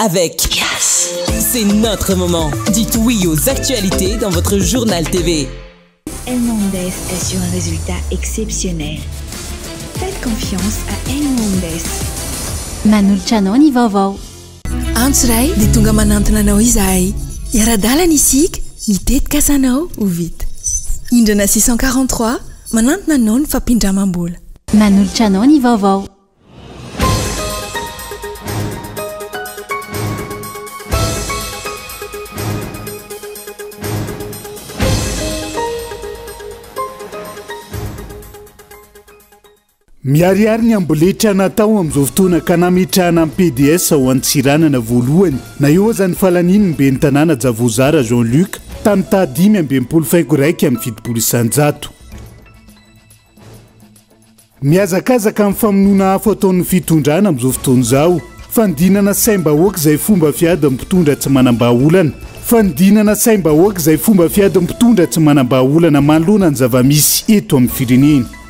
avec Yes. C'est notre moment. Dites oui aux actualités dans votre journal TV. Elmondes est sur un résultat exceptionnel. Faites confiance à Elmondes. Manoltranao ny vaovao. Antsiray dia tonga manantona anao izahay. Iara-dalana isika, mitetika asanao ho vita. Indrana 643 manantona anao ny fampindramam-bola. Manoltranao ny vaovao. Miariary ny amboletra natao amin'izao fotoana ka nametrahana amin'ny PDS ao Antsiranana voalohany na eo aza ny falaniny be ny tanàna Javozara Jean-Luc tamin'ny taha 521 amin'ny fitopolo isanjato. Miazakazaka amin'ny famonoana afo ataon'ny fitondrana amin'izao fotoana izao. Fandinana saim-bahoaka izay fomba fiady amin'ny mpitondra tsy manam-bahaolana. Fandinana saim-bahoaka izay fomba fiady amin'ny mpitondra tsy manam-bahaolana manoloana ny zava-misy eto amin'ny firenena.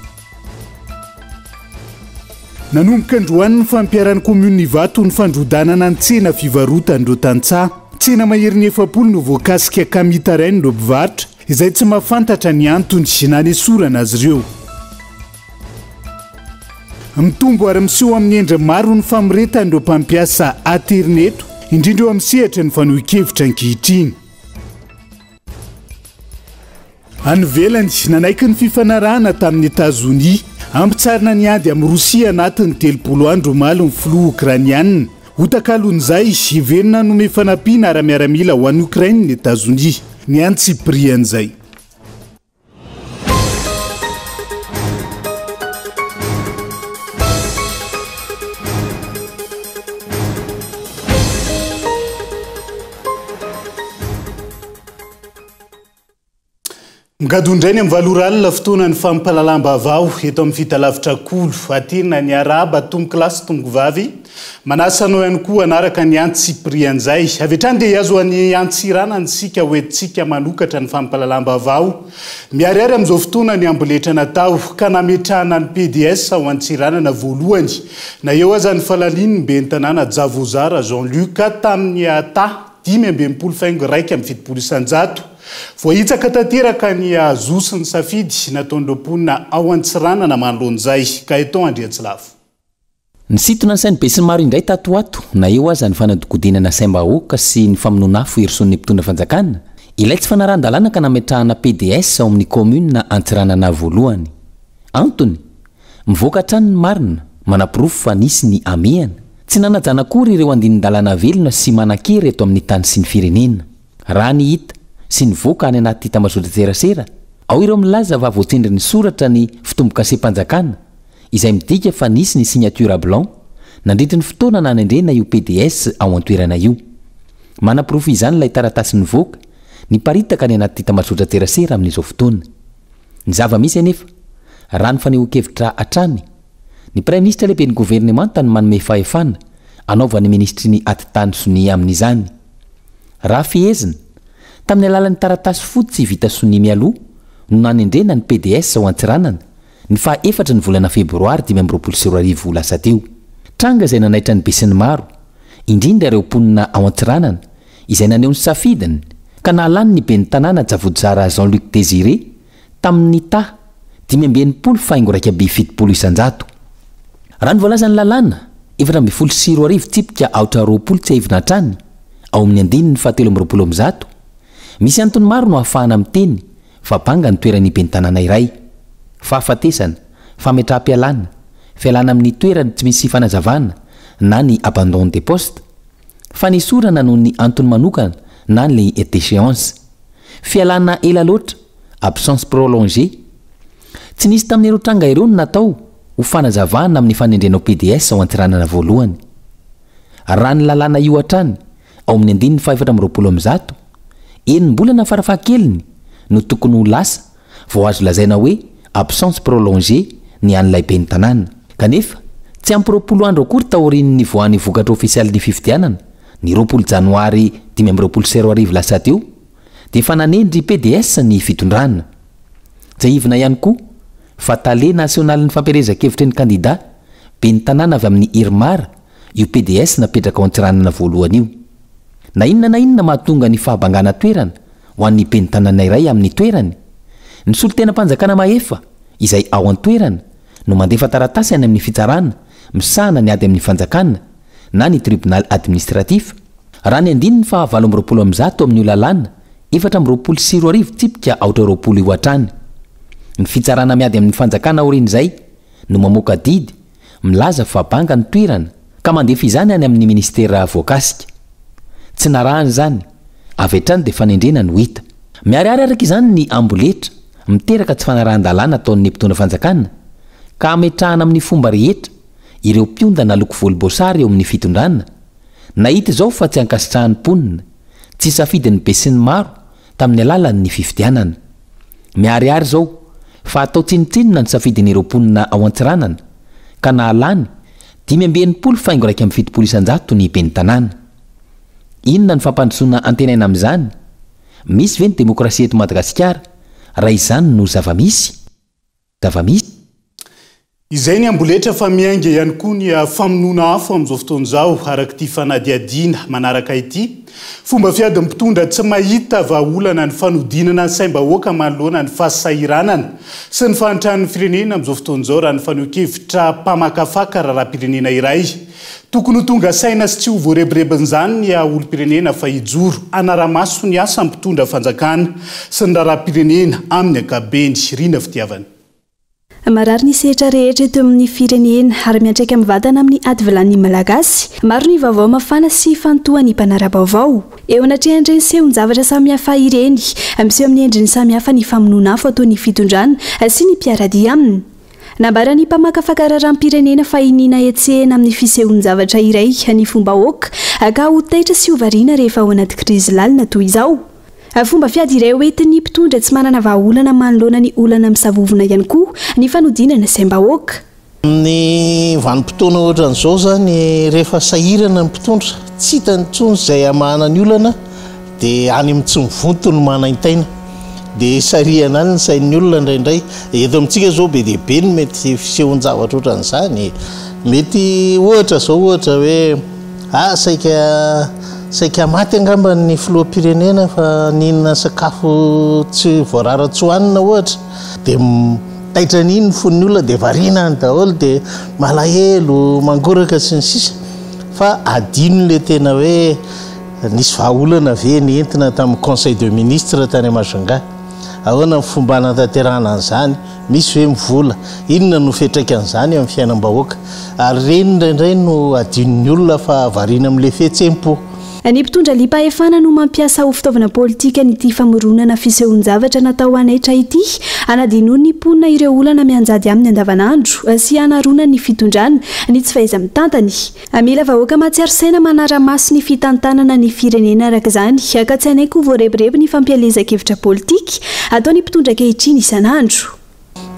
Nanomboka androany ny fampiaran'ny komuna Ivato ny fandrodanana ny tsena fivarotandreo tantsaha. Tsena maherin'ny 700 no voakasika kamitarainy ireo mpivarotra izay tsy mahafantatra ny antony na ny esorana azy ireo. Mitombo ary miseho amin'ny endra maro ny famiretan'ireo mpampiasa aterineto indrindra eo amin'ny sehatra ny fanohi-kevitra ankehitriny. Any ivelany nanaiky ny fifanarahana tamin'ny Etazonia ampitsarina ny ady amin'ny Rosia anatin'ny 30 andro omaly ny filoha Ukrainianina. Hotakalon'izay iverina nome fanampiana ara-miaramila ho an'ny Ukraine ny Etazonia ny antsiprian'izay. Ngadondrainy amin'ny valoralina fotoana ny fampalalamba-vao eto amin'ny fitalavitra kolo atirina ny araba tombo kilasy tombo vavy manasanao ihany koa anaraka ny antsiprian'izay avy hatrany dia azo any antsirana sika hoentsika manokatra ny fampalalamba-vao miariary amin'izao fotoana ny amboletra natao ka nametrahana ny PDS ao Antsiranana voalohany na eo aza ny falaliny be ny tanàna Javozara Jean-Luc tamin'ny ata 521 amin'ny fitopolo isanjato. Voahitsaka tanteraka ny Zoso ny safidy nataon'ireo mponina ao Antsiranana manoloan'izay ka eto Andriatsilavo. Ny sitona ny sainy be sy ny maro indray tatoato na eo aza ny fanadogodinana saim-bahoaka sy ny famonoana afo herson'ny mpitondra fanjakana ilay tsy fanaran-dalàna ka nametrahana PDS ao amin'ny komuna Antsiranana voalohany. Antony mivoaka hatrany ny marina manapirofo fa nisy ny amehana tsy nanajana akory ireo andinin-dalàna velona sy manan-kery eto amin'ny tany sy ny firenena. Raha ny hita sy ny voaka any anaty tambazotry tserasera ao ireo milaza va voatsindry ny soratra ny fitombo-kasempanjakana izay midika fa nisy ny signature blanc nandritra ny fotoana nanendrena io PDS ao antoerana io. Manapirofo izany ilay taratasy ny voaka ny paritaka any anaty tambazotry tserasera amin'izao fotoana. Ny zava-misy anefa raha ny fanehoan-kevitra hatrany ny Prime Ministre lehibe ny gouvernemanta ny manome fahefana anaovan'ny ministry ny atitany sonia amin'izany. Raha fihezina tamin'ny alalan'ny taratasy fotsy vita sonia mialoha no nanendrena ny PDS ao Antsiranana ny faha-efatra ny volana febroary 2024 lasa teo. Tranga izay nanaitra ny be sy ny maro indrindra ireo mponina ao Antsiranana izay naneho ny safidiny ka nahalany ny be ny tanàna Javozara Jean-Luc Désiré tamin'ny ta 520 faingo raika be 70 isanjato. Raha ny voalaza ny lalàna 724 tsipika aotra 20 tsy ahivina hatrany ao amin'ny andininy 720 misy antony maro no ahafahana miteny fa banga ny toerany be ny tanàna iray. Fahafatesana, fametraha-pialana, fialana amin'ny toerany tsy misy fanazavana na ny abandon des postes, fanesorana noho ny antony manokana na ny déchéance, fialana ela loatra, absence prolongée. Tsy nisy tamin'ireo tranga ireo no natao ho fanazavana amin'ny fanendrenao PDS ao Antsiranana voalohany. Raha ny lalàna io hatrany ao amin'ny andininy 420 enim-bolana farafahakeliny no tokony ho lasa vao azo lazaina hoe absence prolongée ny an'ilay be ny tanàna. Kanefa tsy ampy 20 andro akory taorian'ny voan'ny vokatra ofisialy ny fifidianana ny 20 janoary 2024 lasa teo dia fa nanendry PDS ny fitondrana. Jaivina ihany koa fa tale nasionaly ny fampiarezan-kevitra ny kandida be ny tanàna avy amin'ny Irmara io PDS napetraka ao antsiranana voalohany io. Na inona mahatonga ny fahabangana toerana ho an'ny pentanana iray amin'ny toerany. Ny solon-tena-panjakana mahefa izay ao an-toerana no mandefa taratasy any amin'ny fitsarana misahana ny ady amin'ny fanjakana na ny tribunal administratif. Raha ny andiny ny fa 720 amin'ny olalàna 420 tsipika aotra 20 io hatrany. Ny fitsarana miady amin'ny fanjakana orin'izay no mamoaka didy milaza fa banga ny toerana ka mandefa izany any amin'ny ministera voakasika. Tsy narahany zany avy hatrany dia fanendrena no hita. Miariary araka izany ny amboletra miteraka tsy fanarahan-dalàna ataon'ny mpitondra fanjakana ka ametrahana amin'ny fomba rehetra ireo mpiondana loko volomboasary eo amin'ny fitondrana. Nahita izao fa tsy ankasitrahan'ny mponina tsy safidiny be sy ny maro tamin'ny alalan'ny fifidianana. Miariary izao fa atao tsinitsinina ny safidin'ireo mponina ao antsiranana ka nahalany 520 faingo raika amin'ny 700 ny ben'ny tanàna. Inona ny fampandrosoana antenaina amin'izany? Misy ve ny demokrasia eto Madagasikara? Raha izany no zavamisy. Izay ny amboletra fa miainga ihany koa ny famonoana afo amin'izao fotoan'izao araka ity fanadihadiana manaraka ity. Fomba fiady mpitondra tsy mahita vahaolana ny fanodinana ny saim-bahoaka manoloana ny fahasahiranana sy ny fahantrahan'ny firenena amin'izao fotoan'izao raha ny faneho-kevitra mpamakafaka raharaham-pirenena iray. Tokony ho tonga saina sy tsy ho voarebirebin'izany ny olom-pirenena fa hijoro anara-maso ny asa mpitondra fanjakana sy ny raharaham-pirenena amin'ny ankabeny Rina Fitiavana. Marary ny sehatra rehetra eto amin'ny firenena ary miantraika mivantana amin'ny ady vilan'ny malagasy. Maro ny vaovao mafana sy fantohan'ny mpanara-baovao. Eo anatrehany sehon-javatra samihafa ireny, miseho amin'ny endriny samihafa ny famonoana afo ataon'ny fitondrana sy ny mpiaradia aminy. Nambarany mpamakafaka raharaham-pirenena fa inina etsehana amin'ny fisehon-javatra iray ny fombahoaka ka ho taitra sy ho variana rehefa ao anaty krizy lalina toy izao. Fomba fiady iray hoentin'ny mpitondra tsy manana vahaolana manoloana ny olana misavovona ihany koa ny fanodinana saim-bahoaka. Ny vanim-potoana ohatran'izao zany rehefa sahirana ny mpitondra tsy hitany intsony izay amahana ny olana dia any amin'ny tsy mivonto no manaintaina dia sarihana any ny sain'ny olona indraindray. Eto amintsika zao be dia be no mety fisehon-javatra ohatran'izany. Mety ohatra hoe saika maty angamba ny filoham-pirenena fa nihinana sakafo tsy voarara-tsy hohanina ohatra dia taitra n'iny ny fon'ny olona dia variana any daholo dia malahelo mangoraka sy ny sisa fa adino le tena hoe nisy vahaolana ve ny entina tamin'ny conseil de ministre tany Majunga. Ahoana ny fomba natanterahana an'izany, misy hoe mivola, inona no fiantraikan'izany amin'ny fiainam-bahoaka ary reny indraindray no adinon'ny olona fa variana amin'ilay fihetsem-po. Ny mpitondra liam-pahefana no mampiasa ho fitaovana politika nyity famoronana fisehon-javatra natao anaitra ity anadinoany ny mponina ireo olana mianjady amin'ny andavanandro sy anarona ny fitondrana ny tsy fahaiza mitantany. Mila vahoaka matsiaro saina manara-maso ny fitantanana ny firenena araka izany ka tsy anaiko ho voarebireby ny fampielezan-kevitra politika ataony mpitondra ankehitriny isanandro.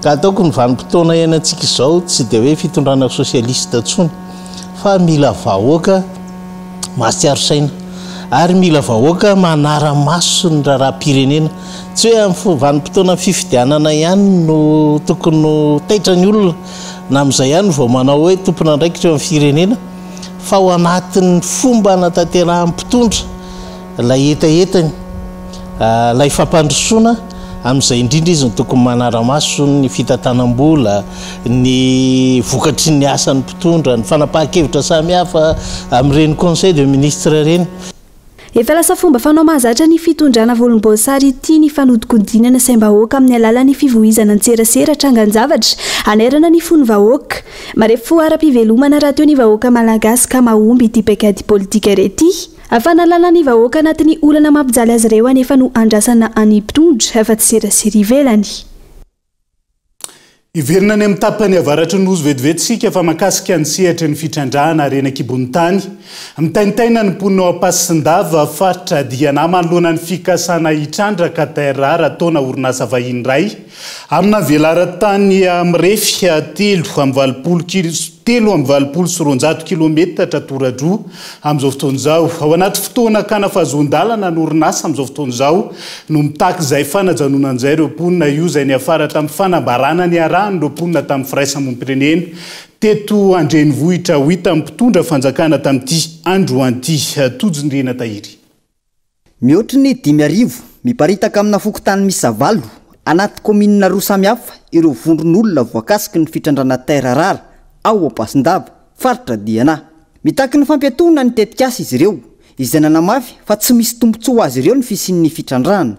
Ka ataoko ny vanim-potoana iainantsika izao tsy dia hoe fitondrana sosialista intsony fa mila vahoaka matsiaro saina ary mila vahoaka manara-maso ny raharaham-pirenena. Tsy hoe amin'ny vanim-potoana fifidianana ihany no tokony no taitra ny olona na amin'izay ihany vao manao hoe tompona andraikitra eo amin'ny firenena fa ho anatin'ny fomba nataterahan'ny mpitondra ilay etaetany ilay fampandrosoana amin'izay indrindra izy no tokony manara-maso ny fitantanam-bola, ny vokatry ny asan'ny mpitondra, ny fanapahan-kevitra samihafa amin'ireny conseil de ministre ireny. Efa lasa fomba fanao mahazatra ny fitondrana volomboasary ity ny fanodikodinana saim-bahoaka amin'ny alalan'ny fivoizana an-tserasera trangan-javatra anerana ny fony vahoaka. Marefo ara-pivelomana raha teo ny vahoaka malagasy ka mahomby ity paikady politika rety. Afanalana ny vahoaka anatin'ny olana mampijaly azy ireo anefa no andrasana any mpitondra afa tsy serasera ivelany. Iverina any amin'ny tapany avaratra ny ozo vetivetsika fa makasika ny sehatra ny fitrandrahana arena kibony tany. Mitaintaina ny mponina ao Ampasindava faritra Diana manoloana ny fikasana hitrandraka terara taona orinasa vahiny iray amina velara-tany mirefy 3 amin'ny 20 3,7 kilometatra toradroa amin'izao fotoan'izao. Ao anaty fotoana kana fahazondalana n'orinasa amin'izao fotoan'izao no mitaky izay fanajanonan'izay ireo mponina io izay niafara tamin'ny fanambarana ny arahany ireo mponina tamin'ny firaisamonim-pirenena teto Andrenivohitra ho hita mpitondra fanjakana tamin'ity androan'ity Tojindrena Tahiry. Mihoatra ny 5,000 miparitaka amina fokotany misy zavalo anaty kominina roa samihafa ireo vondron'olona voakasiky ny fitrandrana terra rara ao Ampasindava faritra Diana. Mitaky ny fampiatona ny tetikasa izy ireo izay nanamafy fa tsy misy tombontsoa azy ireo ny fisian'ny fitrandrana.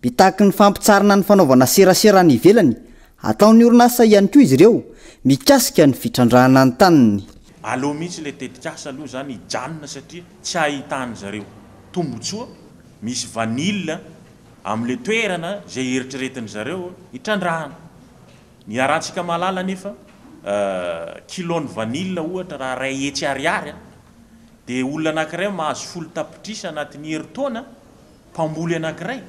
Mitaky ny fampitsarana ny fanaovana serasera ny ivelany ataon'ny orinasa ihany koa izy ireo mikasika ny fitrandrana ny taniny. Aleo mihitsy le tetikasa aloha zany ijanona satria tsy ahitany zareo tombontsoa misy vanille amin'le toerana zay eritreretiny zareo hitrandrahana. Ny arantsika malala nefa kilony vanille ohatra raha ray hetsy ariary dia olona anankiray mahazo folo tapitrisa anatin'ny herintaona mpamboly anankiray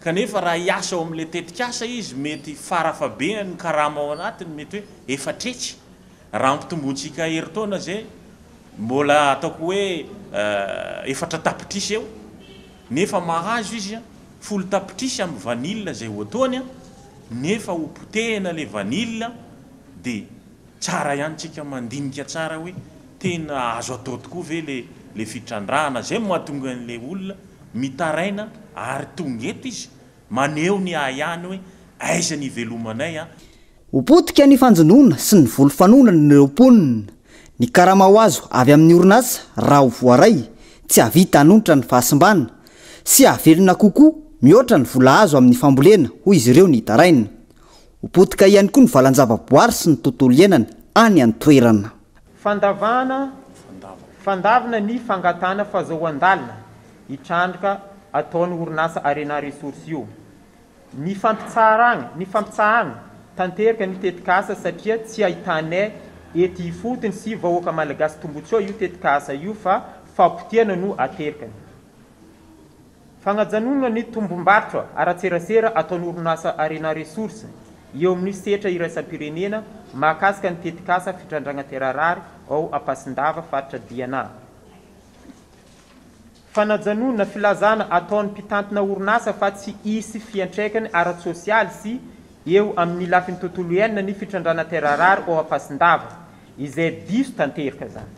kanefa raha hiasa ao amin'le tetikasa izy mety farafabe ny karama ao anatiny mety hoe efatretsy raha mpitomboantsika herintaona zay mbola ataoko hoe efatra tapitrisa eo nefa mahazo izy folo tapitrisa amin'ny vanille zay ho ataony nefa ho potehina le vanille dia tsara ihany tsika mandinika tsara hoe tena azo atao tokoa ve le fitrandrahana zay mahatonga an'le olona mitaraina ary tongeto izy maneho ny ahihany hoe aiza ny velomanay Hopotika ny fanjonona sy ny volo fanonana ny mponina. Ny karama ho azo avy amin'ny orinasa raha ho voaray tsy havita hanontra ny fahasimbana sy havelona kokoa mihoatra ny vola azo amin'ny fambolena hoy izy ireo ny taraina. Hopotika ihany koa ny valan-javaboary sy ny tontolo iainana any an-toerana. Fandavana ny fangatana fahazoan-dalina hitrandrika ataon'ny orinasa Arena Resources io. Ny fampitsahana tanteraka ny tetikasa satria tsy ahitanay ety fotony sy vahoaka malagasy tombontsoa io tetikasa io fa fampotehana no aterikany. Fagnajanona ny tombom-barotra ara-tserasera ataon'ny orinasa Arena Resources eo amin'ny setra iraisam-pirenena mahakasika ny tetikasa fitrandrana terarary ao Ampasindava faritra Diana. Fanajanona filazana ataon'ny mpitantina orinasa fa tsy isy fiantraikany ara-tsosialy sy eo amin'ny lafin'ny tontolo iainana ny fitrandrana terarary ao Ampasindava izay diso tanteraka zany.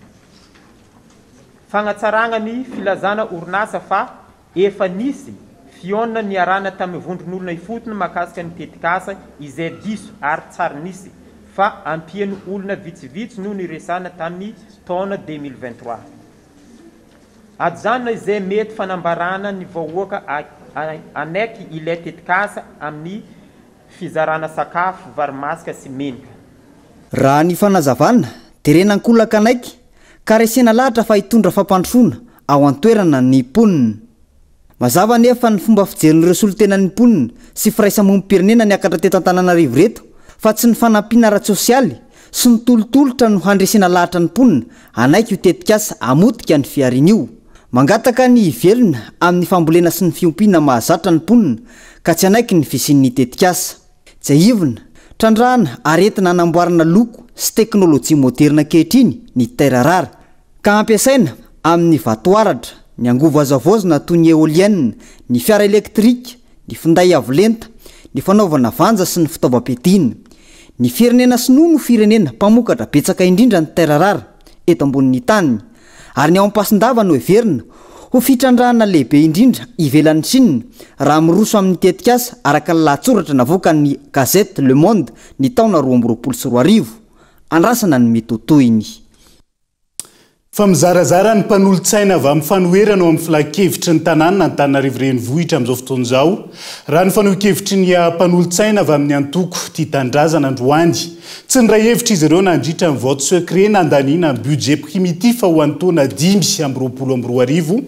Fagnatsarana ny filazana orinasa fa efa nisy fiona ny arana tamin'ny vondron'olona ifotony mahakasika ny tetikasa izay diso ary tsara nisy fa ampiany olona vitsivitsy no niresana tamin'ny taona 2023. Ajanona izay mety fanambarana ny vahoaka anaiky ilay tetikasa amin'ny fizarana sakafo varimasika sy menika. Raha ny fanazavana terenankolaka anaiky ka resena lahatra fa hitondra fampandrosoana ao an-toerana ny mponina. Mazava nefa ny fomba fijeren'ireo solontenan'ny mponina sy firaisamonim-pirenena niakatra teto Antananarivo reto fa tsy ny fanampiana ara-tsosialy sy ny tolotolotra no handresena lahatra ny mponina anaiky io tetikasa amotika ny fiarin'io. Mangataka ny ivelona amin'ny fambolena sy ny fiompiana mahazatra ny mponina ka tsy anaiky ny fisian'ny tetikasa. Tsy aivina trandrahana aretina anamboarana loko sy teknôlôjia moderna ankehitriny ny terra rara ka ampiasaina amin'ny vatoaratra, ny angovo azavozina toy ny éolienne, ny fiara elektrika, ny finday avolenta, ny fanaovana vanja sy ny fitaovam-piadiana. Ny firenena sinoa no firenena mpamokatra betsaka indrindra ny terra rara eto ambonin'ny tany ary ny ao Ampasindava no heverina ho fitrandrahana lehibe indrindra ivelan'ny Chine raha miroso amin'ny tetikasa araka ny lahatsoratra navoaka ny gazette Le Monde ny taona 2024. Andrasana ny metotoiny. Fa mizarazara ny mpanolo-tsaina avy amin'ny fanoherana ao amin'ny filakevitry ny tanàna Antananarivo renivohitra amin'izao fotoan'izao. Raha ny fanohan-kevitry ny mpanolo-tsaina avy amin'ny antoko tia tandrazana androany. Tsy ny ray hevitra izy ireo nandritra ny vote secret nandaniana ny budget primitif ho an'ny taona 2024.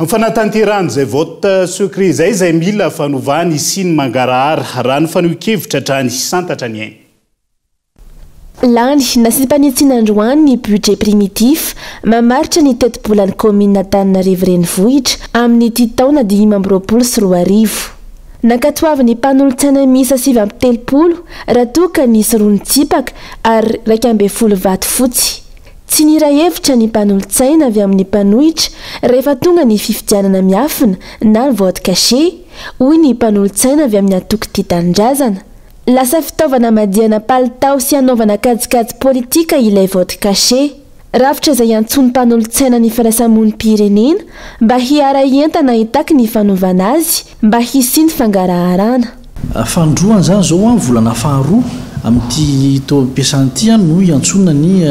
Ny fanatanterahana izay vote secret izay mila fanovany sy ny mangarahara raha ny fanohan-kevitra hatrany santatra ny ainy. Lany nasipanitsiana androany ny budget primitif mamaritra ny tetibolan'ny commune Antananarivo renivohitra amin'ny ity taona 2024. Nankatoavy ny mpanolontsaina miisa 7 raha toa ka nisy roa nitsipaka ary 12 vato fotsy. Tsy nira hevitra ny mpanolontsaina avy amin'ny mpanohitra rehefa tonga ny fifidianana miafina na vote caché, hoy ny mpanolontsaina avy amin'ny atoko tia tanindrazana. Lasa fitaovana madiana palitao sy anaovana kajikajy politika ilay vote caché. Rafitra izay antsony mpanolontsaina ny firaisamonim-pirenena mba hiara-entana hitaky ny fanaovana azy mba hisy ny fangaraharana. Fandroany zany zao a volana faharoa amin'ity toam-piasany no iantsona ny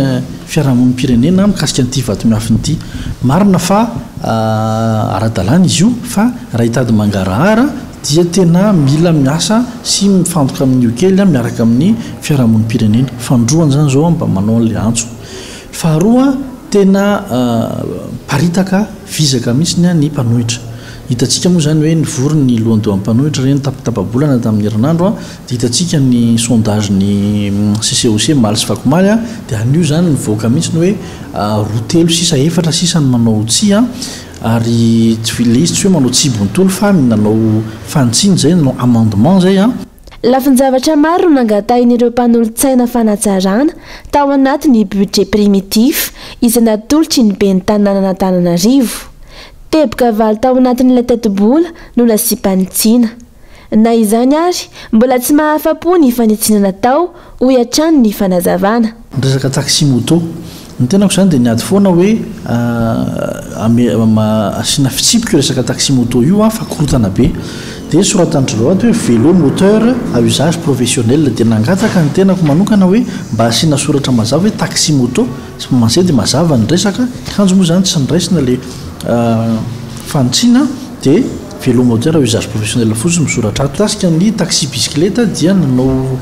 fiarahamonim-pirenena mikasika an'ity vato miafiny ity. Marina fa ara-dalàna izy io fa raha hitady mangarahara dia tena mila miasa sy mifantoka amin'io kely miaraka amin'ny fiarahamonim-pirenena. Fandroany zany zao mba manao an'ilay antso. Faharoa tena paritaka vizaka mihitsy ny mpanohitra. Hitantsika moa zany hoe nivory ny lohandohan'ny mpanohitra reny tapitapabolana tamin'ny herinandro dia hitantsika ny sondage ny CCOC maly sy vakomaly dia an'io zany nivoaka mihitsy ny hoe 2-4 sisa ny manao tsia ary tsy ilay izy tsy hoe manao tsibontolo fa nanao fantsiny zay nanao amendement zay Lafin-javatra maro nangatahiny mpanolontsaina fanatsarana tao anatin'ny budget primitif izay natolotry ny ben'ny tanànan'Antananarivo. Teboka valo tao anatin'ilay teti-bola no nasipanitsina. Na izany ary mbola tsy mahafa-po ny fanitsinana tao hoy hatrany ny fanazavana. Resaka taxi moto ny tenako zany dia niady foana hoe asina fitsipika resaka taxi moto io fa korotana be. Dia soratan'ireo ato hoe vélo moteur à usage professionnel dia nangataka ny tenako manokana hoe mba asiana soratra mazava hoe taxi moto sy mansay dia mazava ny resaka kanjo moa zany tsy niraisina le fanitsina dia vélo moteur à usage professionnel fotsiny misoratra ato. Tasika ny taxi bicyclette dia nanao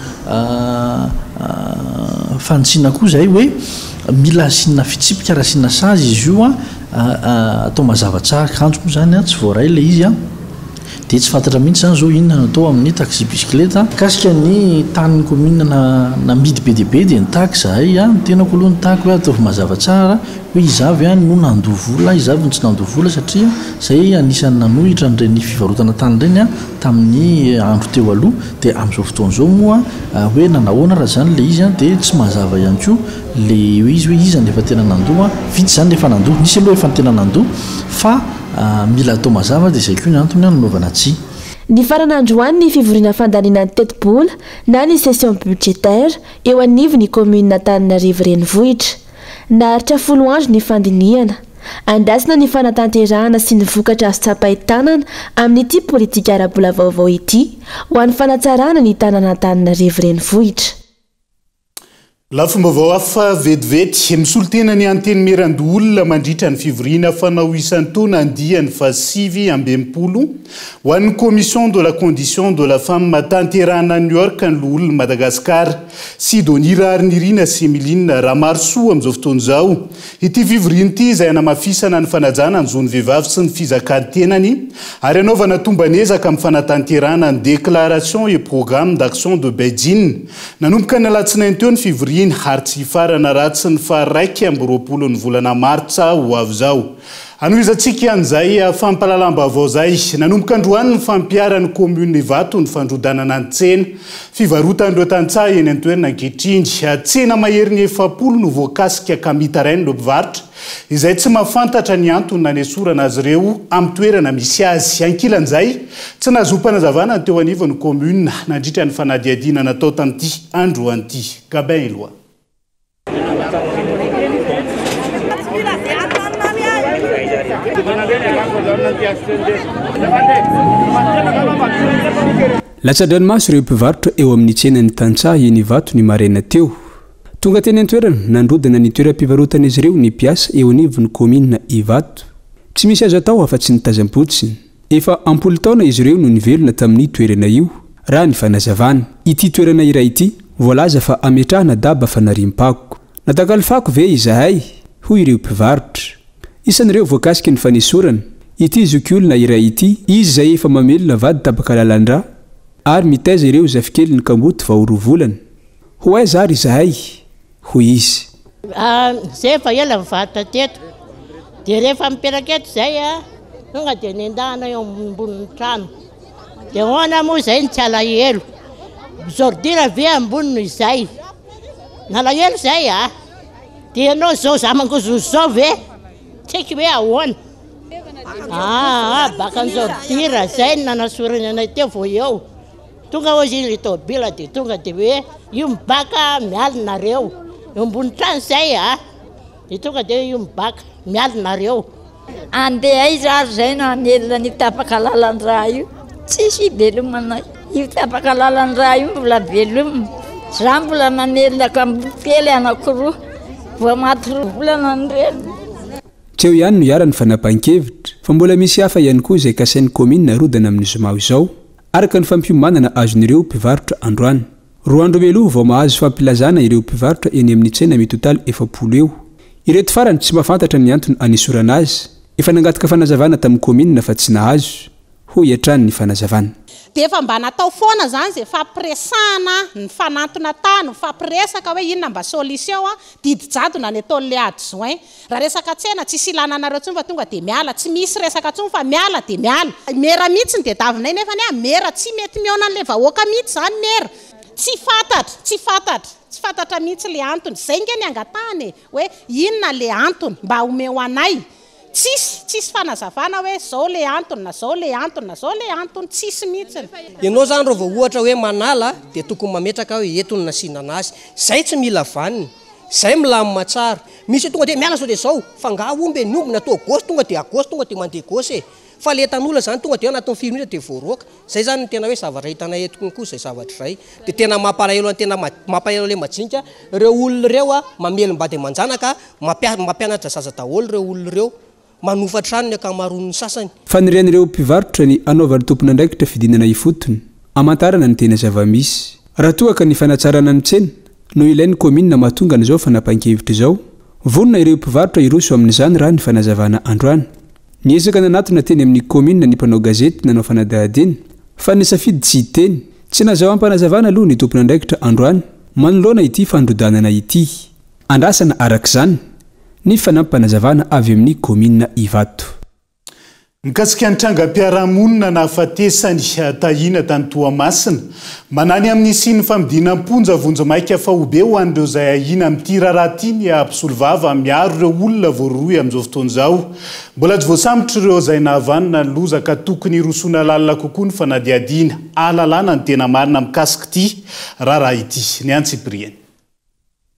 fanitsina koa zay hoe mila asiana fitsipika raha asiana sazy izy io atao mazava tsara kanjo moa zany tsy voaray le izy dia tsy fantatra mihitsy zany zao inona natao amin'ny taxi bicyclette. Kasika ny tanin'ny commune namidy be dia be dia nitaky zahay ny tenako aloha nitaky hoe ataovy mazava tsara hoe izavy no nandoha vola izavy no tsy nandoha vola satria zay anisan'ny nanohitra n'ireny fivarotana tany ireny tamin'ny andro teo aloha dia amin'izao fotoan'izao moa hoe nanahoana raha zany le izy dia tsy mazava ihany koa le hoe izy hoe iza nefa tena nandoha vitsy zany nefa nandoha nisy aloha efa tena nandoha fa mila atao mazava dia izay koa ny antony nanaovana tsia. Ny faran'androany ny fivoriana fandaniana ny teti-bola na ny session budgétaire eo anivon'ny commune Antananarivo renivohitra. Naharitra 10 andro ny fandinihana. Andasina ny fanatanterahana sy ny vokatra azo tsapahi-tanana amin'ity politika ara-bola vaovao ity ho an'ny fanatsarana ny tanàna Antananarivo renivohitra. Lafomba hafa vetivety misolotena ny anteny merandoolona mandritra ny fivoriana fanao isan-taona andiany fa 7 ho an'ny commission de la condition de la femme tanterahana New York ny loolona Madagascar Sidonie Rarinirina sy Emiline Ramarso amin'izao fotoan'izao. Ity fivoriana ity izay anamafisana ny fanajana ny zony vehivavy sy ny fizakàn-tenany ary anaovana tombanezaka amin'ny fanatanterahana ny déclaration et programme d'action de Beijing. Nanomboka ny alatsinainy teo ny fivoriana ary tsy farana ratsy ny faraiky amby 20 ny volana martsa ho avy zao. Anoizantsika an'izay fampalalam-baovao zay nanomboka androany ny fampiaran'ny commune Ivato ny fandrodanana ny tsena fivarotan'ireo tantsaha eny an-toerana ankehitriny. Tsena maherin'ny 70 no voakasika kamitarainy ireo mpivarotra izay tsy mahafantatra ny antony nanesorana azy ireo amin'ny toerana misy azy. Ankilan'izay tsy nazopana zavana teo anivon'ny commune nandritra ny fanadiadiana natao tan'ity androan'ity. Gabin Eloa. Latsadranomaso ireo mpivarotra eo amin'ny tsenany tantsaha eny Ivato ny maraina teo. Tonga teny an-toerana nandrodana ny toeram-pivarotana izy ireo ny piasa eo anivon'ny commune Ivato. Tsy misy azo atao afa-tsy nitazam-potsiny. Efa ampolo taona izy ireo no nivelona tamin'ny toerana io. Raha ny fanazavana, ity toerana iray ity voalaza fa ametrahana daba fanarim-pako. Natakalofako ve izahay hoy ireo mpivarotra. Isan'ireo voakasika ny fanesorana. Ity zokiolona iray ity izy izay efa mamelona vady tabaka lalandra ary mitaiza ireo zafikely ny kamboty vaoro volana. Ho aiza ary izahay hoy izy. Zay fa ela mivaditra teto dia rehefa mipetraka eto zay tonga dia nendahana eo ambonin'ny trano dia hoana moa izay ny tsy alahelo zordira ve ambony noho izay nalahelo izay a dia ianao zao za mangozozo zao ve tsy haiko hoe ahoana baka ny zordira zay ny nanasorany anay teo vo eo tonga ho izy tôbila dia tonga dia hoe io mibaka mialinareo eo ambony trano zay a dia tonga dia io mibaka mialinareo andeha ay zary zay no anelona ny tapaka lalan-draha io tsisy veloma anay io tapaka lalan-draha io mbola veloma za mbola nanelona kambokely anakiroa vo maty roa volana ny reny tsy eo ihany no iarany fanapahan-kevitra fa mbola misy hafa ihany koa izay kasain'ny komina rodana amin'ny zomao izao araka ny fampiomanana azon'ireo mpivarotra androany roa andro meloha vao mahazo fampilazana ireo mpivarotra eny amin'ny tsena mitotaly 7 eo ireto farany tsy mahafantatra ny antony anisorana azy efa nangataka fanazavana tamin'ny komina fa tsy nahazo ho iatrany ny fanazavana dia efa mba natao foana zany zay fampiresahana ny fanantona tany fampiresaka hoe inona mba solution didijadona ny ataon'le adjoint raha resaka tsena tsy silana anareo tsony fa tonga dia miala tsy misy resaka tsony fa miala dia miala mera mihitsy dia davinay nefa ny mera tsy mety miona an'le vahoaka mihitsy zany mera tsy fantatra mihitsy le antony zay nge ny angatahany hoe inona le antony mba omeo anay tsisy fanazavana hoe zao le antony na zao le antony na zao le antony tsisy mihitsy ianao zany reo vao ohatra hoe manala dia tokony mametraka hoe etony nasinana azy zay tsy mila vaniny zay milamina tsara misy tonga dia miala sao dia zao fa nga omby ny ombony atao gosy tonga dia agosy tonga dia mandeha gosy fa le tan'olona zany tonga dia anatin'ny firinitra dia voaroaka zay zany tena hoe zavatra hitanay etokony koa zay zavatra zay dia tena mampalahelo any tena mampalahelo le majinika reo olona reo a mamelombady manjanaka mampianatra zaza daholo reo olona reo manofatrano ny akamaron'ny sasany fa nirean'ireo mpivarotra ny anaovany tompona ndraikitra fidinana ifotony amantarana ny tena zava-misy raha toa ka ny fanatsarana ny tsena no ilain'ny komina mahatonga n'izao fanapahan-kevitra izao vonona ireo mpivarotra iroso amin'izany raha ny fanazavana androany niezaka nanatona teny amin'ny komina ny mpanao gazety nanao fanadahadiana fa ny safidy tsy hiteny tsy nazao ampanazavana aloha ny tompona ndraikitra androany manoloana ity fandrodanana ity andrasana arak'izany ny fanampanazavana avy amin'ny komina Ivato mikasika ny trangam-piarahamonina nahafatesany tahina tany Toamasina manany amin'ny siny famidinam-ponja vonjamaika fahobe ho an'ireo izay ahina amin'ity rahatiny ampisolo vava miaro ireo olona voaroy amin'izao fotoana izao mbola tsy voasambotra ireo izay nahavanina ny loza ka tokony irosona lalina kokoa ny fanadiadiana ahalalana ny tena marina mikasika ity raha ity ny Antsiprieny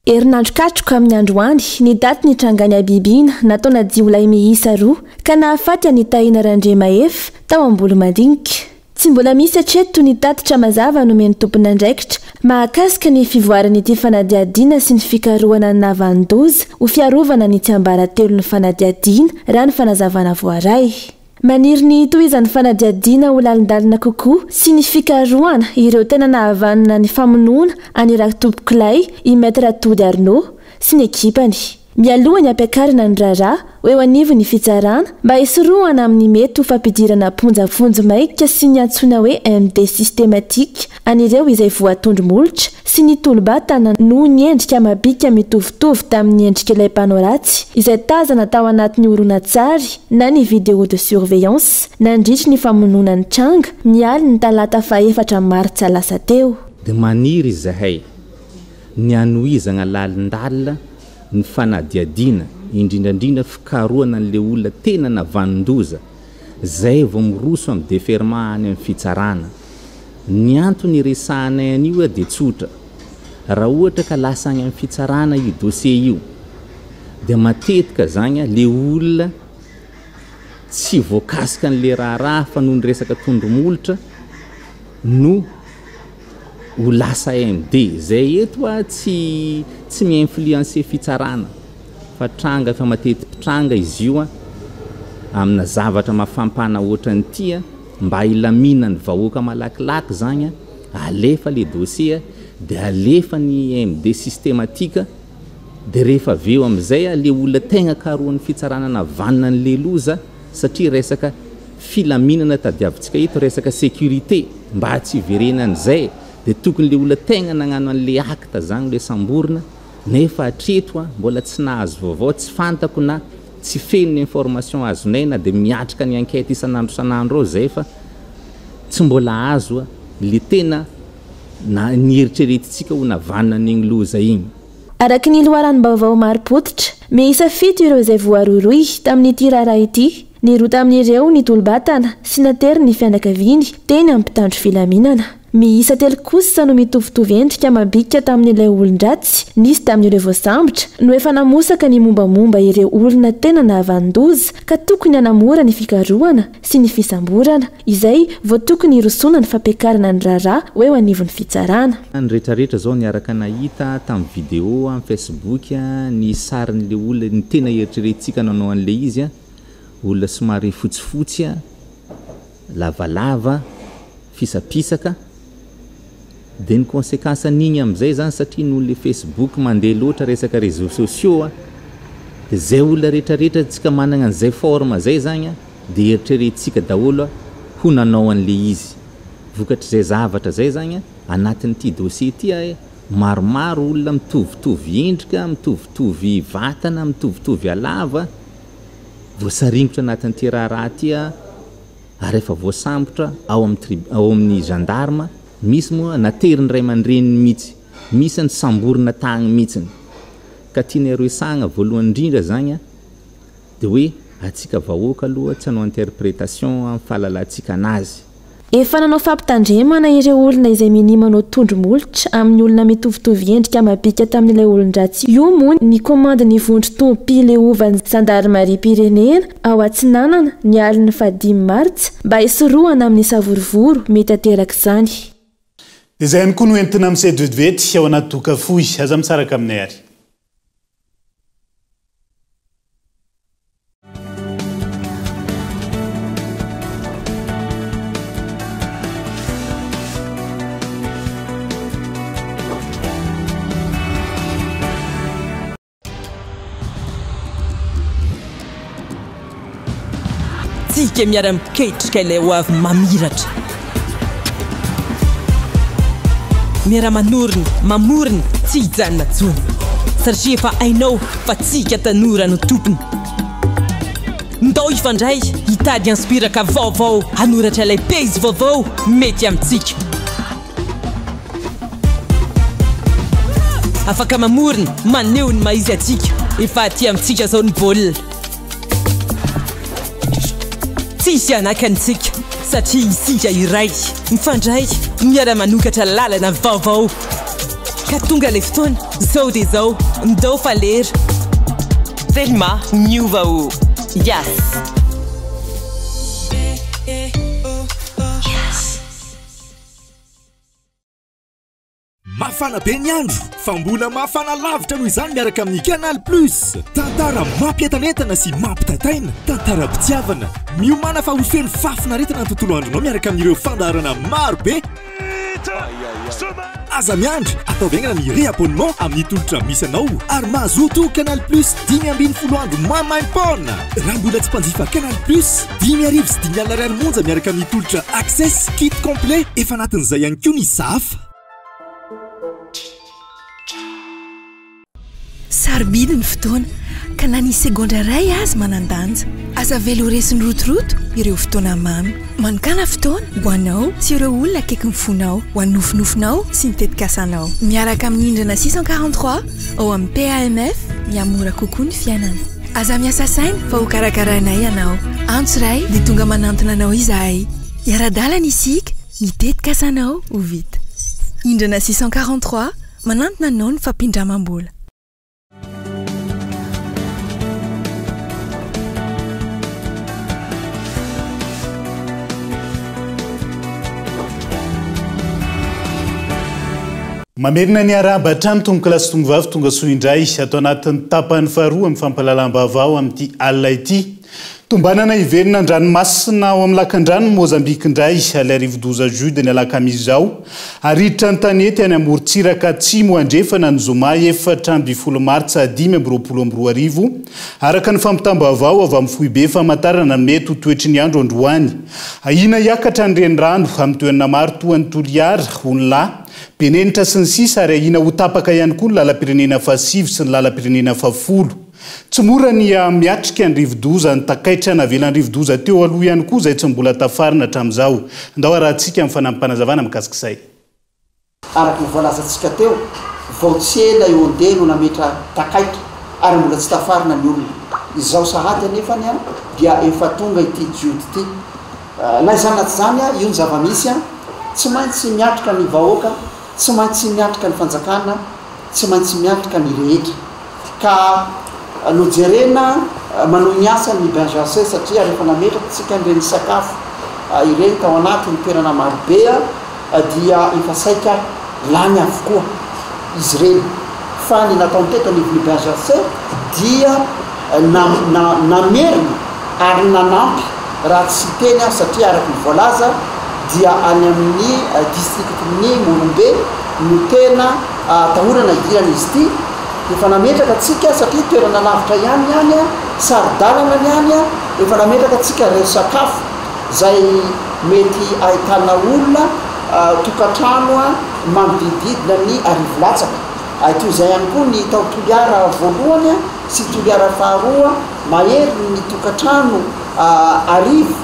herinandro katroka amin'ny androany ny daty ny trangany abibiana nataona jiolay miisa 2 ka nahafaty anitahina Randremaefy tao ambolo mandinika tsy mbola misy hatreto ny tatitra mazava nomeny tompona andraikitra mahakasika ny fivoaran'ity fanadiadiana sy ny fikarohana ny navandoza ho fiarovana ny tsiambaratelo ny fanadiadiana raha ny fanazavana voaray maniry ny tohizan'ny fanadiadiana ho lalindalina kokoa sy ny fikarohana ireo tena nahavanina ny famonoana any Rakitopoklay i Maître Tody Arnaud sy ny ekipany mialoha ny ampiakarana ny raharaha hoe ho anivo ny fitsarana mba hisorohana amin'ny mety ho fampidirana ponjavonjo maika sy ny antsoina hoe MD systématique anireo izay voatondro molotra sy ny tolobatana noho ny endrika mabika mitovitovy tamin'ny endrika ilay mpanao ratsy izay tazana tao anatin'ny horonan-tsary na ny vidéo de surveillance nandritry ny famonoana ny tranga nialy ny talata fa-4 martsa lasa teo dia maniry izahay ny anohizana lalindalina ny fanadiadiana indrindrandrindra fikarohana n'le olona tena navandoza zay vao miroso amin'ny déferment any amin'ny fitsarana ny antony resahanay an'io dia tsotra raha ohatra ka lasa any amin'ny fitsarana io dossier io dia matetika zany le olona tsy voakasika n'le raharaha fa noho ny resaka tondromolotra no ho lasa MD zay eto tsy mi-influencer fitsarana fa tranga fa matetiky tranga izy io amina zavatra mafampana ohatran'ity mba ilamina ny vahoaka malakilaky zany alefa le dossier dia alefa ny MD systématique dia rehefa aveo amin'izay le olona tegna karohan'ny fitsarana navanina n'le loza satria resaka filaminana tadiavintsika eto resaka sécurité mba tsy verenan'izay dia tokony le olona tegna nagnano an'le acte zany le samborina nefa hatreto mbola tsy nahazo vaovao tsy fantako na tsy feno ny information azonay na dia miatrika ny enquête isan'andro ao zay fa tsy mbola azo le tena na nieritreretintsika ho navanina n'igny loza igny. Araka ny loharam-baovao maro-potitra, miisa 7 ireo izay voarohirohy tamin'ity raharaha ity. Ny roa tamin'ireo ny tolo-batana sy natery ny fianakaviany teny amin'ny mpitandro filaminana. Miisa 3 kosa no mitovitovy endrika mabika tamin'ilay olon-dratsy nisy tamin'ireo voasambotra no efa namosaka ny mombamomba ireo olona tena nahavandoza ka tokony hanamora ny fikarohana sy ny fisamborana izay vao tokony hirosona ny fampiakarana ny raharaha hoe ho anivon'ny fitsarana. Ny rehetrarehetra zao niaraka nahita tamin'ny vidéo amin'ny Facebook ny sarin'le olona ny tena eritreretintsika nanao an'le izy olona somary fotsifotsy lavalava fisapisaka. Dia ny conséquence an'igny amin'izay zany satria noho le Facebook mandeha loatra resaka réseaux sociaux dia zay olona rehetrarehetra tsika manana an'izay forme zay zany dia eritreretintsika daholo ho nanao an'le izy. Vokatr'izay zavatra zay zany anatin'ity dossier ity maromaro olona mitovitovy endrika, mitovitovy vatana, mitovitovy alava voasaringotra anatin'ity raharaha ity ary efa voasambotra ao amin'ny gendarme. Misy moa natery ny ray aman-dreniny mihitsy, misy ny samborina tagny mihitsiny. Ka tiana roesagna voalohany indrindra zany dia hoe atsika vahoaka aloha tsy hanao interprétation amin'ny fahalalantsika anazy. Efa nanao fampitandremana ireo olona izay minimanao tondromolotra amin'ny olona mitovitovy endrika mabika tamin'ilay olon-dratsy. Io moa ny komande ny vondro tompi le ovan'ny gendarmerie pirenena ao Atsinanana ny alina fa 5 martsa mba hisorohana amin'ny savorovoro mety ateraka izany. Dia izay ihany koa no entina amin'ny sedovedivety ao anaty doka fohy aza misaraka aminay ary. Tsika miara-miketrika ilay ho avy mamiratra. Miara-manorina, mamorina, tsy hijanona tsony. Satria efa hainao fa tsika tanora no tompony. Ndao ifandray hitady inspiraka vaovao hanoratra ilay pejy vaovao mety amintsika. Afaka mamorina, maneho ny maizy atsika efa aty amintsika zao ny baolina. Tsisy anakantsika satria isika iray mifandray miara-manokatra lalana vaovao ka tonga le fotoana zao dia zao ndao falera Thelma miova o yes. Mafana be ny andro fa mbola mafana lavitra noho izany miaraka amin'ny Canal Plus. Tantara mampientanentana sy mampitataina, tantara mpitiavana, miomana fa ho feno fafinaretana ny tontolo andronao miaraka amin'ireo fandaharana maro be. Aza miandry atao vaingana ny réabonnement amin'ny tolotra misy anao ary mazoto Canal Plus 520 andro mamaim-pona. Raha mbola tsy mpanjifa Canal Plus 5 sy 5 alina ariary monja miaraka amin'ny tolotra access kit complet efa anatin'izay ihany koa ny safa. Sarobidy ny fotoana ka na ny segondra ray azy manandanja. Aza velo resiny rotoroto ireo fotoana mamy. Manokana fotoana ho anao sy ireo olona akaiky ny fonao, ho an'ny nofinofinao sy ny tetikasanao. Miaraka amin'ny indrana 643 ao amin'ny PAMF miamora kokoa ny fiainana. Aza miasa saina fa ho karakarainay ianao. Antso ray dia tonga manantona anao izahay. Iara-dalana isika mitetikasanao ho vita. Indrana 643 manantona anao ny fampindramam-bola. Mamerina ny araba hatrany tomboka lasy tombovavy tonga soa indray atao anatin'ny tapany faharoa amin'ny fampahalalam-baovao amin'ity alina ity. Tombanana iverina an-dranomasina ao amin'ny lakan-drano Mozambique indray alay rivo-12 juillet ny alakamisy izao. Ariditra ny tanety any Amorotsiraka atsimo andrefana ny zoma 4 martsa 2022 araka ny fampitam-baovao avy amin'ny Foibe famantarana mety ho toetry ny andro androany. Ahina hiakatra ny renirano amin'ny toerana maro toa ny Toliara ho ny lahy penenitra sy ny sisa ary ahina ho tapaka ihany koa ny lalam-pirenena fa 5 sy ny lalam-pirenena fa 10. tsy mora ny miatrika andrivodoza ny takaitra navelandrivodoza teo aloha ihany koa zay tsy mbola tafarina hatramin'izao ndao arahantsika amin'ny fanampanazavana mikasikisay araky ny voalazantsika teo vao tsy ela eo andeha no nametra takaitra ary mbola tsy tafarina ny olona izao sahady anefany a dia efa tonga ity jiody ity na izany naty zany a io ny zava-misy a tsy maintsy miatrika ny vahoaka tsy maintsy miatrika ny fanjakana tsy maintsy miatrika ny rehetra ka nojerena manao ny asa ny benjase satria rehefa nametraka tsika nireny sakafo ireny tao anatin'ny toerana marobea dia efa saika lany avokoa izy reny fa ny nataony teto anivony benjase dia namerina ary nanampy raha tsy teny a satria araky ny voalaza dia any amin'ny districtny Morombe no tena tahorana idirana izy ity efa nametraka atsika satria toerana lavitra ihany a saridalana ihany a efa nametraka atsika reo sakafo zay mety ahitana olona tokatrano a manodididina ny arivo-latsaka toy izay ihany koa ny tao toliara voalohany a sy toliara faharoa mahery ny tokatrano arivo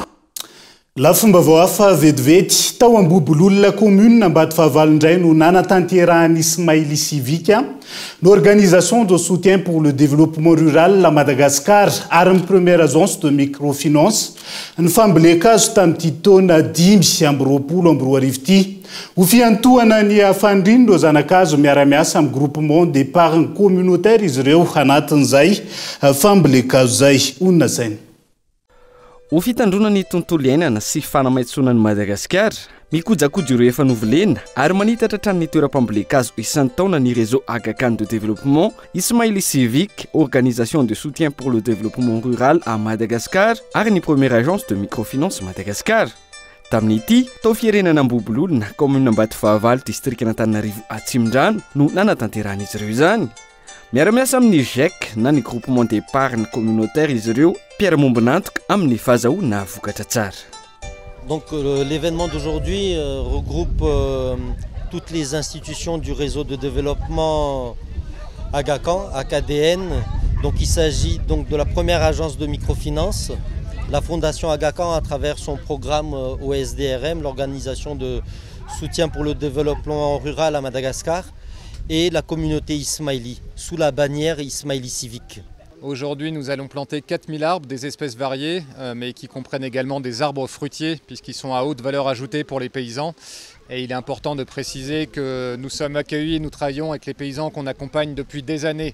la fomba vao hafa vetivety tao ambobololona commune Ambatoa Fahavalindray no nanatanterahany Ismaili Civique l'organisation de soutien pour le développement rural à Madagascar ary ny première agence de microfinance ny famboleka azo tamin'ity taona 5 amby 20 ity ho fiantohana ny afandrindro zanakazo miara-miasa amin'ny groupement d'épargne communautaire izy ireo anatin'izay famboleka azo zay onona sainy ho fitandronany tontolo iainana sy fanamaitsonany Madagasikara mikojakoja ireo efa novolena ary manitatra tranony toeram-pamboleka-azo isan'ny taona ny réseau Aga Khan de développement Ismaili Civique organisation de soutien pour le développement rural à Madagascar ary ny première agence de microfinance Madagascar tamin'ity tao firenana ambobololona commune Ambatoa Fahavalo district Antananarivo Atsimindrandrano no nanatanteran'izy ireo izany miara-miasa amin'ny GEC na ny groupement d'épargne communautaire izy ireo mpiara-mombonantoka amin'ny fahazahoana vokatra tsara. Donc l'événement d'aujourd'hui regroupe toutes les institutions du réseau de développement Aga Khan, AKDN. Donc il s'agit donc de la première agence de microfinance, la fondation Aga Khan à travers son programme OSDRM, l'organisation de soutien pour le développement rural à Madagascar, et la communauté Ismaili, sous la bannière Ismaili Civique. Aujourd'hui, nous allons planter 4000 arbres, des espèces variées, mais qui comprennent également des arbres fruitiers, puisqu'ils sont à haute valeur ajoutée pour les paysans. Et il est important de préciser que nous sommes accueillis et nous travaillons avec les paysans qu'on accompagne depuis des années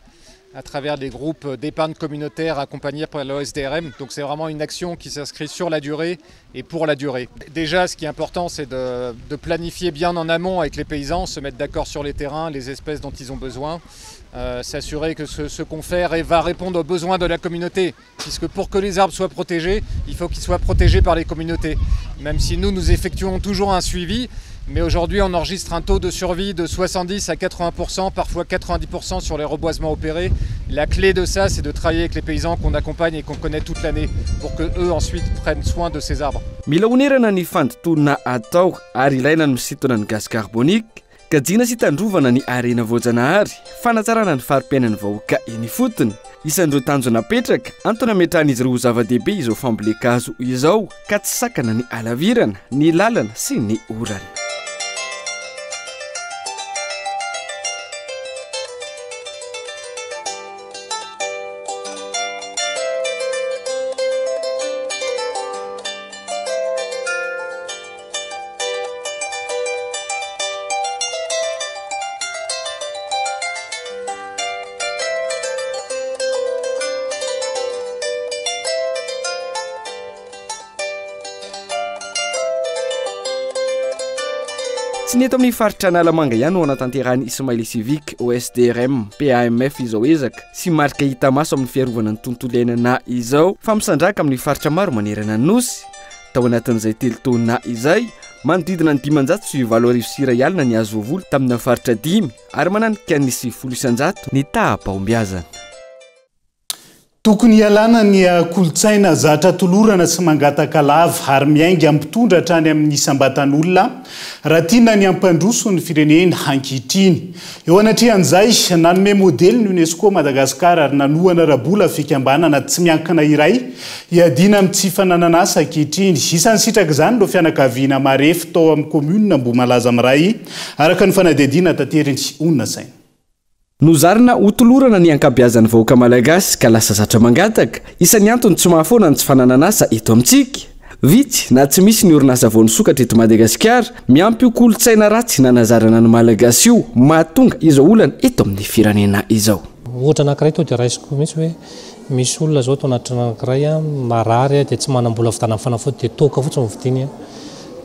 à travers des groupes d'épargne communautaire accompagnés par l'OSDRM. Donc c'est vraiment une action qui s'inscrit sur la durée et pour la durée. Déjà, ce qui est important, c'est de planifier bien en amont avec les paysans, se mettre d'accord sur les terrains, les espèces dont ils ont besoin, s'assurer que ce qu'on fait va répondre aux besoins de la communauté. Puisque pour que les arbres soient protégés, il faut qu'ils soient protégés par les communautés. Même si nous effectuons toujours un suivi, mais aujourd'hui on enregistre un taux de survie de 70 à 80%, parfois 90% sur les reboisements opérés. La clé de ça, c'est de travailler avec les paysans qu'on accompagne et qu'on connaît toute l'année pour qu'eux ensuite prennent soin de ces arbres. Mila onerana ny fandotoana atao ary ilaina ny misintona ny gaz carbonique kajina sy tandrovana ny arena voajanahary fanatsarana ny fari-piainan'ny vahoaka eny fotony isan'ireo tanjona petraka antony ametrahan'izy ireo zava-dehibe izao famboleka-azo izao ka tsy sakana ny alavirana ny lalana sy ny orana. Tsy neto amin'ny faritra Analamanga ihany no anatanterahany Ismaili Civique OSDRM PAMF izao ezaka sy marika hita maso amin'ny fiarovana ny tontolo iainana izao fa misandraka amin'ny faritra maro manerana ny nosy tao anatin'izay telo taona izay manodidina ny 570 alina ny azo voavolo tamina faritra 5 ary mananika ny 10 isan-jato ny tahapaombiazana. tokony ialana ny kolotsaina zatra tolorana sy mangataka lava ary miainga ampitondra hatrany amin'ny isam-batan'olona raha tiana ny ampandroso ny firenena ankehitriny. Eo anatrehan'izay nanome modely ny UNESCO Madagasikara ary nanohana rabola fikambanana tsy miankina iray hiadina amin'ny tsy fananan'asa ankehitriny. Isan'ny sitraka izany ireo fianakaviana marefo tao amin'ny commune Mboamalaza Miray araka ny fanadihadiana tanteriny Onona Saina. Nozarina hotolorana ny ankabeazan'ny vahoaka malagasy ka lasa zatra mangataka. Isan'ny antony tsy mahafoana ny tsy fananan'asa eto amintsika. Vitsy na tsy misy ny orinasa vao nisokatra eto Madagasikara miampy io kolotsaina ratsy nanazarana ny malagasy io mahatonga izao olana eto amin'ny firenena izao. Ohatra anankiray to dia raisiko mihitsy hoe misy olona zao to anaty anankiray marary dia tsy manam-bola vitana amin'ny fanafody dia toka fotsiny vidiny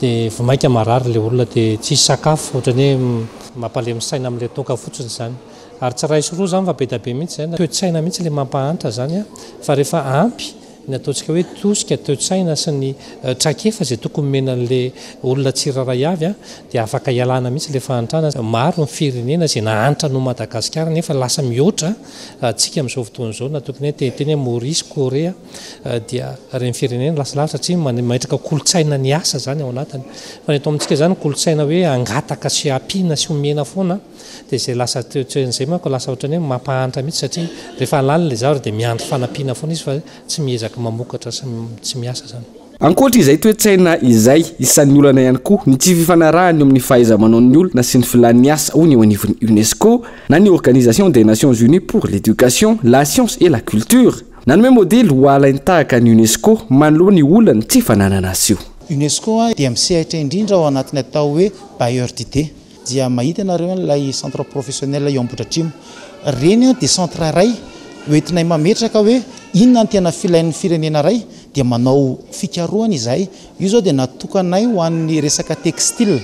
dia vomaika marary le olona dia tsy sakafo ohatrany hoe mampalemy saina amin'le toka fotsiny zany. Ary tsy raisy roa zany fa be da be mihitsy zany toe-tsaina mihitsy le mampahantra zany fa rehefa ampy ny ataontsika hoe tosika toe-tsaina sy ny trakefa zay tokony menan'le olona tsiraray avy dia afaka ialana mihitsy le fahantrana. Maro ny firenena zay nahantra no Madagasikara nefa lasa mihoatra tsika amin'izao fotoana izao na tokony hoe teny Maurice, Korea dia reny firenena lasalava satria mahitraka kolotsaina ny asa zany ao anatiny. Fa eto amintsika zany kolotsaina hoe angataka sy ampiana sy omena foana dia zay lasa toe-tsain'izay manko lasa ohatrany hoe mampahantra mihitsy satria rehefa alany le zavatra dia miandry fanampiana foana izy fa tsy miezaka mamokatra sy tsy miasa zany. Ankoatra izay toe-tsaina izay isan'ny olana ihany koa ny tsy fifanarahany eo amin'ny fahaiza-manaon'ny olona sy ny filan'ny asa hoy ny eo anivon'ny UNESCO na ny Organisation des Nations Unies pour l'éducation, la science et la culture. Nanome modely ho alainy tahaka ny UNESCO manoloa ny olana tsy fananana azy io. UNESCO dia misehatra indrindra ao anatin'ny atao hoe bailleur d'idées. Dia mahita nareo ilay centre professionnel eo Ambohidratrimo. Reny dia centre iray hoentinay mametraka hoe inona ny tena filain'ny firenena iray dia manao fikarohana izay. Io zao dia natokanay ho an'ny resaka textile.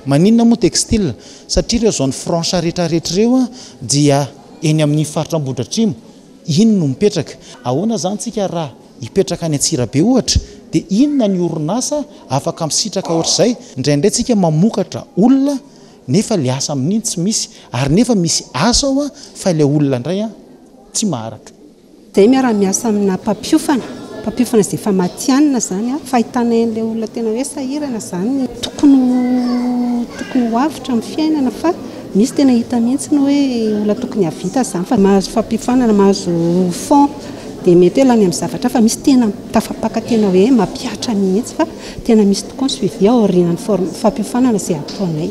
Maninona moa textile? Satria ireo zone franche rehetrarehetra ireo dia eny amin'ny faritra Ambohidratrimo. Iny no mipetraka. Ahoana zany tsika raha hipetraka any Antsirabe ohatra dia inona ny orinasa afaka misitraka ohatr'izay indraindray tsika mamokatra olona nefa le asa amin'iny tsy misy ary nefa misy asa ao fa le olona indray tsy maharaka. Zay miara miasa amina mpapiofana zay famatianina zany fahitana le olona tena hoe sahirana zany tokony hoavitra amin'ny fiainana fa misy tena hita mihitsy ny hoe olona tokony havita zany fa mahazo fampifanana mahazo fond dia mety hoe lany amin'ny zavatra fa misy tena tafapaka tena hoe mampiatra mihitsy fa tena misy tokoa suivi ao aorianany fampifanana zay ataonay.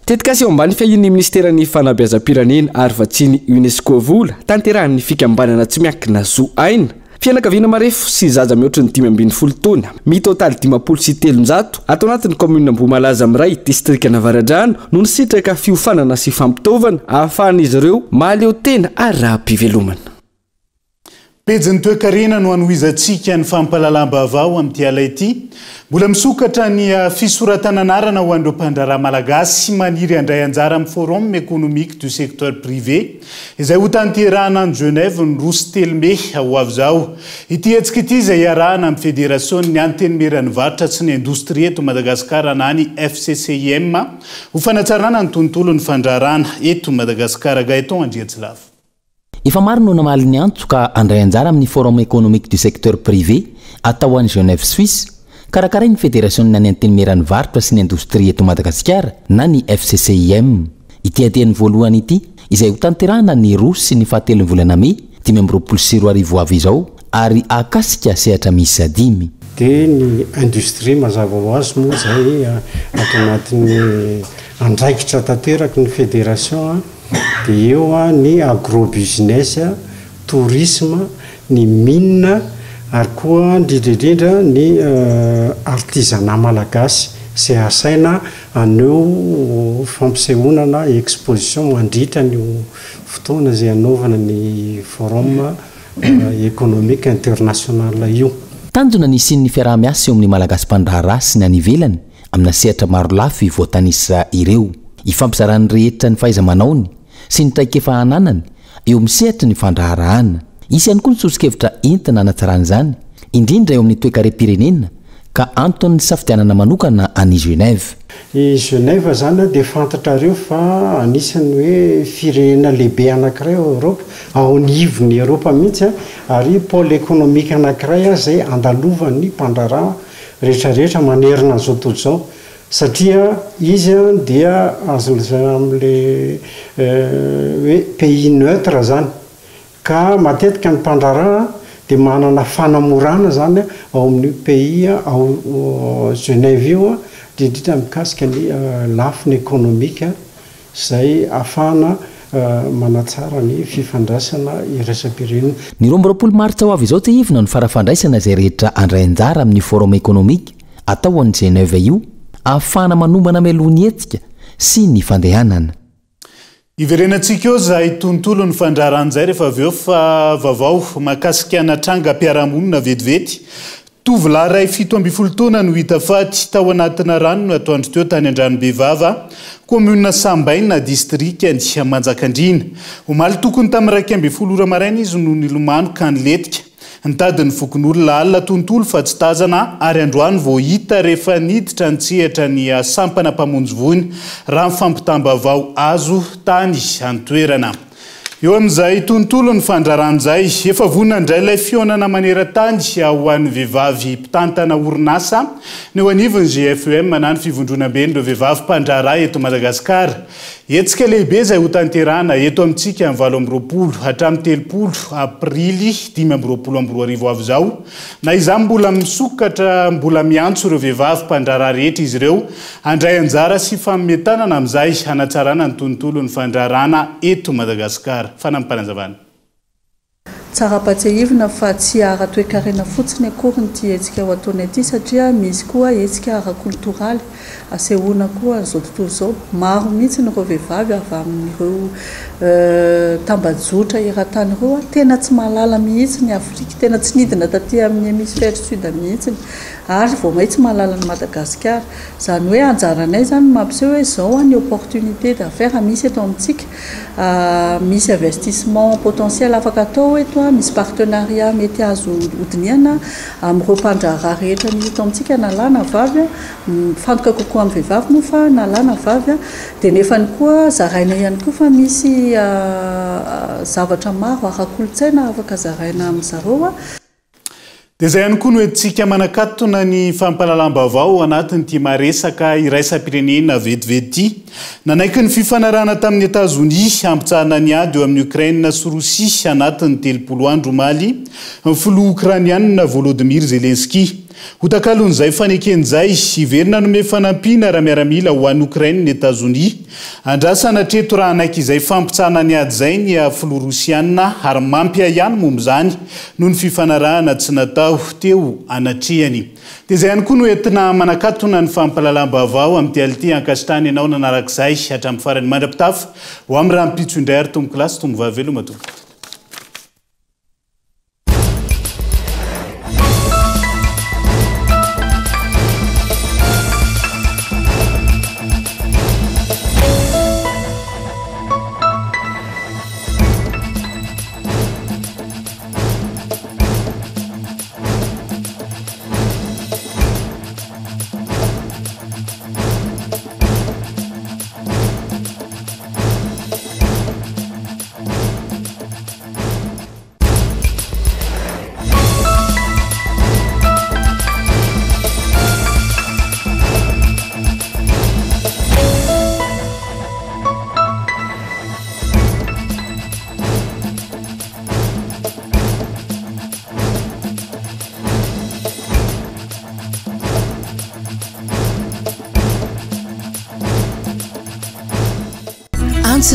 Tetikasy eo ambany fiahin'ny ministeran'ny fanabeazam-pirenena ary vatsiny UNESCO vola tanterahan'ny fikambanana tsy miankina zo aina. Fianakaviana marefo sy zaza mihoatra ny 520 taona mitotaly 503 atao anatin'ny commune Mboamalaza Miray distrika Navaradrano no nisitraka fiofanana sy fampitaovana ahafahan'izy ireo mahaleo tena ary raha-pivelomana. Pejin'ny toe-karena no anohizantsika ny fampahalalam-baovao amin'ity ala ity. Mbola misokatra ny fisoratana anarana ho an'ireo mpandraharaha malagasy maniry handray anjara amin'ny forum économique du secteur privé izay ho tanterahana any Genève ny Rousy Telme ho avy izao. Ity hetsika ity izay iarahana amin'ny fédération-ny antenimieran'ny varotra sy ny indostria eto Madagasikara na ny FCCIM ho fanatsarana ny tontolon'ny fandraharahana eto Madagasikara. Gaëtan Andriatsilava. Efa maro no namaly ny antso ka andray anjara amin'ny forum économique du secteur privé atao any Genève Suisse karakara ny fédération-ny antenimieran'ny varotra sy ny indostria eto Madagasikara na ny FCCIM. Ity atehan'ny voalohany ity izay ho tanterahana ny Rousy sy ny fahatelon'ny volana May 2024 avy izao ary akasika sehatra misy 5. Dia ny industrie mazava ho azy moa zay ato anatin'ny andraikitra tanteraka ny fédération dia eo ny agrobusiness, tourisme, ny mine ary koa indrindrindrindra ny artisanat malagasy izay asaina aneo fampisehoana exposition mandritra ny fotoana izay anaovana ny forum économique international io. Tanjona ny sin'ny fiaraha-miasa eo amin'ny malagasy mpandraharaha sy ny any ivelany amina sehatra maro lafo voatanisa ireo ifampizarany rehetra ny fahaiza-manaony sy ny traikefa ananany eo misehatra ny fandraharahana. Isy ihany koa ny sosokevitra entina anatsarana izany indrindra eo amin'ny toe-kare pirenena ka antony ny safidianana manokana any Genève. I Genève zany dia fantatrareo fa anisany hoe firenena lehibe anankiray ao Europe, ao anivon'ny Europe mihitsy ary pôle économique anankiray zay andalovan'ny mpandrarah rehetrarehetra manerina an'izao tontolo izao. Satria izy dia azo amin'le hoe pays neutre zany, ka matetika ny mpandrarah dia manana fanamorana zany ao amin'ny pays ao Genève io indrindra mikasika ny lafiny économique zay ahafahana manatsara ny fifandraisana iraisam-pirenena. Ny 20 martsa ho avy izao ivona ny farafandraisana izay rehetra andray anjara amin'ny forum économique atao an'i Genève io, ahafahana manombana melohany hetsika sy ny fandehanana. Iverenantsika eo zahay tontolo ny fandraran'izay rehefa avy eo fa vaovao mahakasika anatranga mpiara-monina vetivety. Tovolahy ray 17 taona no hita faty tao anatina rano no atoandro teo tany Andranomebava, commune Sambaina, distrikany Manjakandriana. Omaly tokony tamin'ny 12 ora maraina izy no nilomano ka niletika. Nitady ny fokon'olona alina tontolo fa tsy tazana ary androany vao hita rehefa niditra nitsehatra ny sampana mpamonjy voany raha mifampitambavao azo tany antoerana. Eo amin'izay tontolo ny fandraran'izay efa vonina indray ilay fionana maneran-tany ho an'ny vehivavy mpitantana orinasa ny eo anivon'ny GFM manano fivondronam-beny ireo vehivavy mpandraraha eto Madagasikara. Hetsika lehibe izay ho tanterahana eto amintsika amin'ny 20 hatramin'ny 30 aprily 2022 avy izao. Na izany mbola misokatra mbola miantso ireo vehivavy mpandraraha rehetra izy ireo handray anjara sy fametanana amin'izay hanatsarana ny tontolo ny fandrarana eto Madagasikara. Fanampanazavana. Tsara-patsahivana fa tsy ara-toekarena fotsiny akory ny hetsika ho ataony aty satria misy koa hetsika ara-kultoraly asehoana koa izao tontolo izao. Maro mihitsy ireo vehivavy avy amin'ireo tambajotra eran-tany ireo tena tsy mahalala mihitsy ny Afrika, tena tsy nidina taty amin'ny hémisphère sud mihitsy ary vao mahitsy mahalala ny Madagasikara. Zany hoe anjaranay zany mampiseho hoe izao ny opportunité d'affaires misy eto amintsika, misy investissement potentiel afaka atao eto, misy partenariat mety azo hodiniana amin'ireo mpandraraha rehetra misy eto amintsika na lahy na vavy, mifantoka kokoa amin'ny vehivavy moa fa na lahy na vavy, dia nefany koa zaraina ihany koa fa misy zavatra maro ara-kolontsaina afaka zaraina amin'izareo. Dia izay ihany koa no entsika manakatona ny fampahalalam-baovao anatin'ity maresaka iraisam-pirenena vetivety. Nanaiky ny fifanarahana tamin'ny Etazonia hampitsahana ny ady eo amin'ny Ukraine sy Rosia anatin'ny 30 andro omaly ny filoha Ukrainiana Volodymyr Zelensky. Ho takalon'izay faneken'izay iverina nome fanampiana raha miaramila ho an'ny Ukraine ny Etazonia. Andrasana treto raha anaiky izay fampitsahana ny ady izay ny filoha Rosiana ary mampia ihany momba izany noho ny fifanarahana tsy natao teo anatrehany. Dia izay ihany koa no entina manakatona ny fampahalalam-baovao amin'ity ality ankasitrahany ianao nanarak'izay hatramin'ny farany mandrapitafa ho amin'ny raha mpitso indray ary tombo kilasy tombo vaveloma tombo.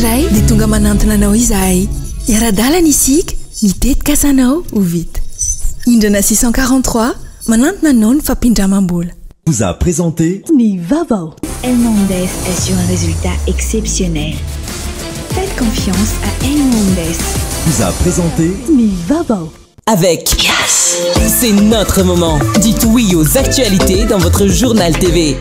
Ray dia tonga manantona anao izahay. Iara-dalana isika mitetika asanao ho vita. Indrana 643 manantona anao ny fampindramam-bola. Vous a présenté Ny Vavao. El Mondes est sur un résultat exceptionnel. Faites confiance à El Mondes. Vous a présenté Ny Vavao. Avec Yes, c'est notre moment. Dites oui aux actualités dans votre journal TV.